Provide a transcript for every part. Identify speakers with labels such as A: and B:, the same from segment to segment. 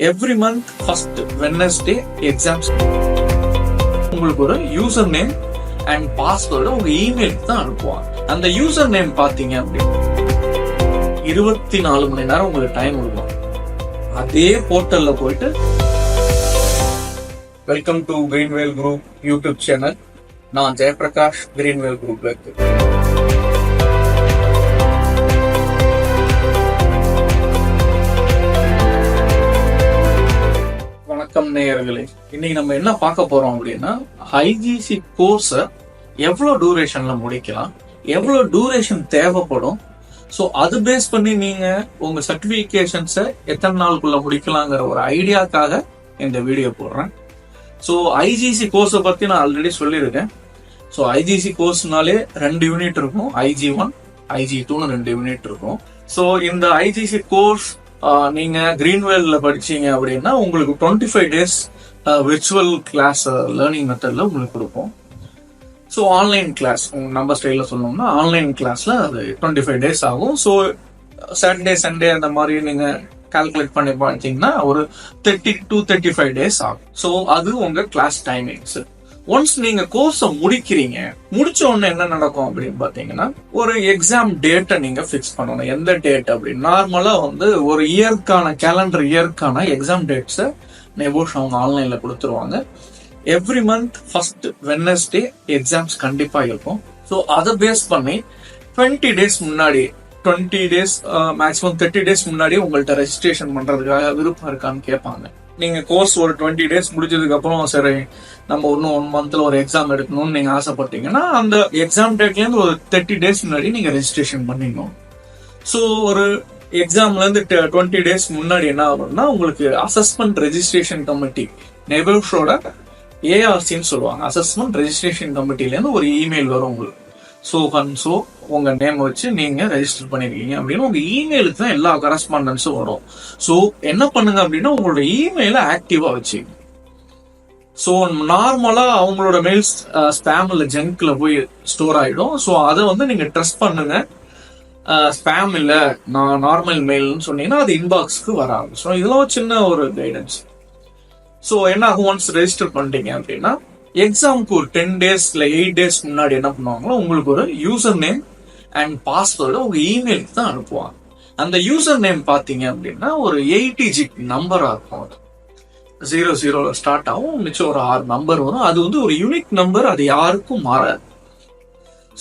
A: Every month first Wednesday exams உங்களுக்கு ஒரு user name and password உங்க இமெயிலுக்கு தான் அனுப்புவாங்க. அந்த யூசர் நேம் பாத்தீங்க அப்படின்னு 24 மணி நேரம் உங்களுக்கு டைம் இருக்கும். அதே போர்ட்டல்ல போயிட்டு welcome to Greenvel group YouTube channel. நான் ஜெயபிரகாஷ், கிரீன்வேல் குரூப்ல இருக்கு. வணக்கம் நேயர்களே, இன்னைக்கு நம்ம என்ன பார்க்க போறோம் அப்படின்னா ஐஜிசி கோர்ஸ எவ்வளவு டூரேஷன்ல முடிக்கலாம், எவ்வளவு டூரேஷன் தேவைப்படும், ஸோ அது பேஸ் பண்ணி நீங்க உங்க சர்டிபிகேஷன்ஸை எத்தனை நாளுக்குள்ள முடிக்கலாங்கிற ஒரு ஐடியாக்காக இந்த வீடியோ போடுறேன். ஸோ ஐஜிசி கோர்ஸை பத்தி நான் ஆல்ரெடி சொல்லியிருக்கேன். ஸோ ஐஜிசி கோர்ஸ்னாலே 2 யூனிட் இருக்கும், IG1 IG2ன்னு 2 யூனிட் இருக்கும். ஸோ இந்த ஐஜிசி கோர்ஸ் நீங்க கிரீன்வேல்ல படிச்சீங்க அப்படின்னா உங்களுக்கு 25 days விர்ச்சுவல் கிளாஸ் லேர்னிங் மெத்தட்ல உங்களுக்கு கொடுப்போம். ஸோ ஆன்லைன் கிளாஸ் நம்ம ஸ்டைல சொல்லணும்னா ஆன்லைன் கிளாஸ்ல அது 25 days ஆகும். ஸோ சாட்டர்டே சண்டே அந்த மாதிரி நீங்க கால்குலேட் பண்ணி பார்த்தீங்கன்னா ஒரு 30 to 35 days ஆகும். ஸோ அது உங்க கிளாஸ் டைமிங்ஸ். ஒன்ஸ் நீங்க கோர்ஸை முடிக்கிறீங்க, முடிச்ச உடனே என்ன நடக்கும் அப்படின்னு பாத்தீங்கன்னா ஒரு எக்ஸாம் டேட்டை நீங்க பிக்ஸ் பண்ணணும். எந்த டேட் அப்படின்னு நார்மலா ஒரு இயர்க்கான கேலண்டர் இயர்க்கான எக்ஸாம் டேட்ஸை நெபோஷ் அவங்க ஆன்லைன்ல கொடுத்துருவாங்க. Every month first Wednesday exams கண்டிப்பா இருக்கும். ஸோ அதை பேஸ் பண்ணி 20 days முன்னாடி 20 days மேக்ஸிமம் 30 days முன்னாடி உங்கள்ட்ட ரெஜிஸ்ட்ரேஷன் பண்றதுக்காக விருப்பம் இருக்கான்னு கேட்பாங்க. நீங்க கோர்ஸ் ஒரு 20 days முடிச்சதுக்கு அப்புறம் சரி நம்ம இன்னும் 1 monthல ஒரு எக்ஸாம் எடுக்கணும்னு நீங்க ஆசைப்பட்டீங்கன்னா அந்த எக்ஸாம் டேட்ல இருந்து ஒரு 30 days முன்னாடி நீங்க ரெஜிஸ்ட்ரேஷன் பண்ணிடணும். ஸோ ஒரு எக்ஸாம்ல இருந்து 20 days முன்னாடி என்ன ஆகும்னா உங்களுக்கு அசஸ்மெண்ட் ரெஜிஸ்ட்ரேஷன் கமிட்டி நெபோஷோட ARCன்னு சொல்லுவாங்க, அசஸ்மெண்ட் ரெஜிஸ்ட்ரேஷன் கமிட்டில இருந்து ஒரு இமெயில் வரும் உங்களுக்கு. ஸோ உங்க நேம் வச்சு நீங்க ரெஜிஸ்டர் பண்ணிருக்கீங்க அப்படின்னு உங்க இமெயிலுக்கு தான் எல்லா கரஸ்பாண்டன்ஸும் வரும். ஸோ என்ன பண்ணுங்க அப்படின்னா உங்களோட இமெயில ஆக்டிவா வச்சு. ஸோ நார்மலா அவங்களோட மெயில்ஸ் ஸ்பேம்ல ஜங்க்ல போய் ஸ்டோர் ஆயிடும். ஸோ அதை நீங்க ட்ரஸ்ட் பண்ணுங்க. ஸ்பேம் இல்ல நான் நார்மல் மெயில்னு சொன்னீங்கன்னா அது இன்பாக்ஸ்க்கு வராது. ஸோ இதெல்லாம் சின்ன ஒரு கைடன்ஸ். ஸோ என்ன ஆகும், ஒன்ஸ் ரெஜிஸ்டர் பண்ணிட்டீங்க அப்படின்னா எக்ஸாமுக்கு ஒரு 10 days இல்ல 8 days முன்னாடி என்ன பண்ணுவாங்களோ உங்களுக்கு ஒரு யூசர் நேம் அண்ட் பாஸ்வேர்டு உங்க இமெயிலுக்கு தான் அனுப்புவாங்க. அந்த யூசர் நேம் பாத்தீங்க அப்படின்னா ஒரு 8 digit நம்பரா இருக்கும். 00 ஸ்டார்ட் ஆகும், மிச்சம் ஒரு 6 நம்பர் வரும். அது ஒரு யூனிக் நம்பர், அது யாருக்கும் மாறாது.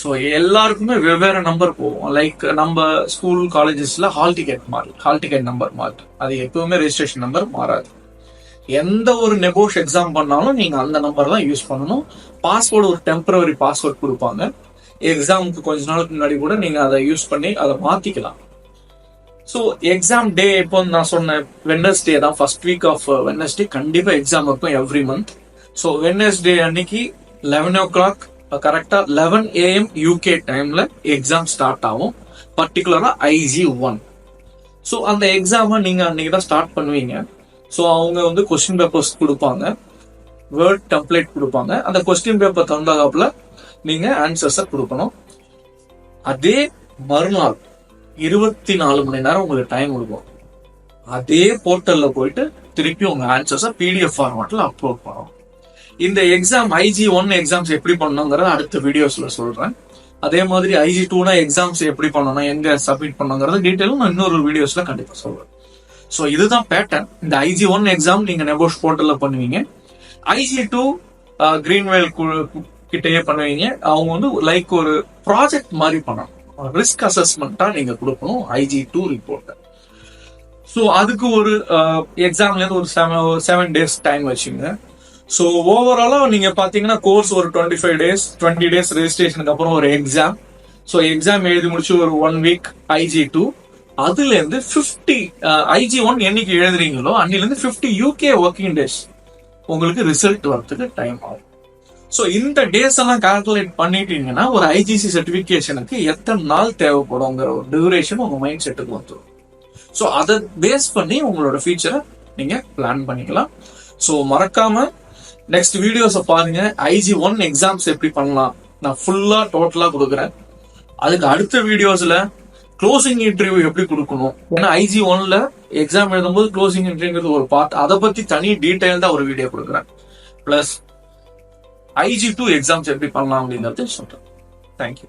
A: ஸோ எல்லாருக்குமே வெவ்வேறு நம்பர் போகும். லைக் நம்ம ஸ்கூல் காலேஜஸ்ல ஹால் டிக்கெட் நம்பர் மாறும். அது எப்பவுமே ரெஜிஸ்ட்ரேஷன் நம்பர் மாறாது. எந்த ஒரு நெபோஷ் எக்ஸாம் பண்ணாலும் நீங்க அந்த நம்பர் தான் யூஸ் பண்ணணும். பாஸ்வேர்டு ஒரு டெம்பரரி பாஸ்வேர்ட் கொடுப்பாங்க. எக்ஸாமுக்கு கொஞ்ச நாளுக்கு முன்னாடி கூட நீங்க அதை யூஸ் பண்ணி அதை மாத்திக்கலாம். ஸோ எக்ஸாம் டே இப்போ நான் சொன்ன வெட்னஸ்டே தான், ஃபர்ஸ்ட் வீக் ஆஃப் வெட்னஸ்டே கண்டிப்பா எக்ஸாம் இருக்கும் எவ்ரி மந்த். ஸோ வெட்னஸ்டே அன்னைக்கு 11 o'clock கரெக்டா 11 AM UK டைம்ல எக்ஸாம் ஸ்டார்ட் ஆகும். பர்டிகுலரா IG1. ஸோ அந்த எக்ஸாமை நீங்க அன்னைக்கு தான் ஸ்டார்ட் பண்ணுவீங்க. ஸோ அவங்க கொஸ்டின் பேப்பர்ஸ் கொடுப்பாங்க, வேர்ட் டெம்ப்ளேட் கொடுப்பாங்க. அந்த கொஸ்டின் பேப்பர் தந்தாப்புல நீங்க ஆன்சர்ஸை கொடுக்கணும். அதே மறுநாள் 24 மணி நேரம் உங்களுக்கு டைம் இருக்கும். அதே போர்ட்டல்ல போயிட்டு திருப்பி உங்க ஆன்சர்ஸை PDF ஃபார்மேட்ல அப்லோட் பண்ணணும். இந்த எக்ஸாம் IG1 எக்ஸாம்ஸ் எப்படி பண்ணணுங்கிறத அடுத்த வீடியோஸ்ல சொல்றேன். அதே மாதிரி IG2 எக்ஸாம்ஸ் எப்படி பண்ணணும், எங்க சப்மிட் பண்ணணுங்கிறத டீட்டெயிலும் நான் இன்னொரு வீடியோஸ்ல கண்டிப்பா சொல்றேன். ஸோ இதுதான் பேட்டர்ன். இந்த IG1 எக்ஸாம் நீங்க நெபோஷ் போர்ட்டல்ல பண்ணுவீங்க. IG2 கிரீன்வேல் கிட்டயே பண்ணுவீங்க. அவங்க லைக் ஒரு ப்ராஜெக்ட் மாதிரி பண்ணணும், ரிஸ்க் அசஸ்மெண்டா நீங்க கொடுக்கணும் IG2 ரிப்போர்ட். ஸோ அதுக்கு ஒரு எக்ஸாம்ல இருந்து ஒரு 7 days டைம் வச்சுங்க. ஸோ ஓவராலா நீங்க பாத்தீங்கன்னா கோர்ஸ் ஒரு 25 days 20 days ரெஜிஸ்ட்ரேஷனுக்கு அப்புறம் ஒரு எக்ஸாம். ஸோ எக்ஸாம் எழுதி முடிச்சு ஒரு 1 week IG2. அதுல இருந்து 50 IG1 என்னைக்கு எழுதுறீங்களோ அன்னில இருந்து 50 UK ஒர்க்கிங் டேஸ் உங்களுக்கு ரிசல்ட் வரதுக்கு டைம் ஆகும். ஸோ இந்த டேஸ் எல்லாம் கால்குலேட் பண்ணிட்டீங்கன்னா ஒரு ஐஜிசி சர்டிபிகேஷனுக்கு எத்தனை நாள் தேவைப்படுங்கிற ஒரு டியூரேஷன் உங்க மைண்ட் செட்டுக்கு வந்துடும். ஸோ அதை பேஸ் பண்ணி உங்களோட ஃபியூச்சரை நீங்க பிளான் பண்ணிக்கலாம். ஸோ மறக்காம நெக்ஸ்ட் வீடியோஸை பாருங்க. IG1 எக்ஸாம்ஸ் எப்படி பண்ணலாம் நான் ஃபுல்லா டோட்டலா கொடுக்குறேன். அதுக்கு அடுத்த வீடியோஸ்ல க்ளோசிங் இன்டர்வியூ எப்படி கொடுக்கணும், ஏன்னா IG1ல எக்ஸாம் எழுதும்போது க்ளோசிங் இன்டர்வியூங்கிறது ஒரு பார்ட், அதை பத்தி தனி டீடைல் தான் ஒரு வீடியோ கொடுக்குறேன். பிளஸ் IG2 எக்ஸாம்ஸ் எப்படி பண்ணலாம் அப்படிங்கறது சொல்றேன். தேங்க்யூ.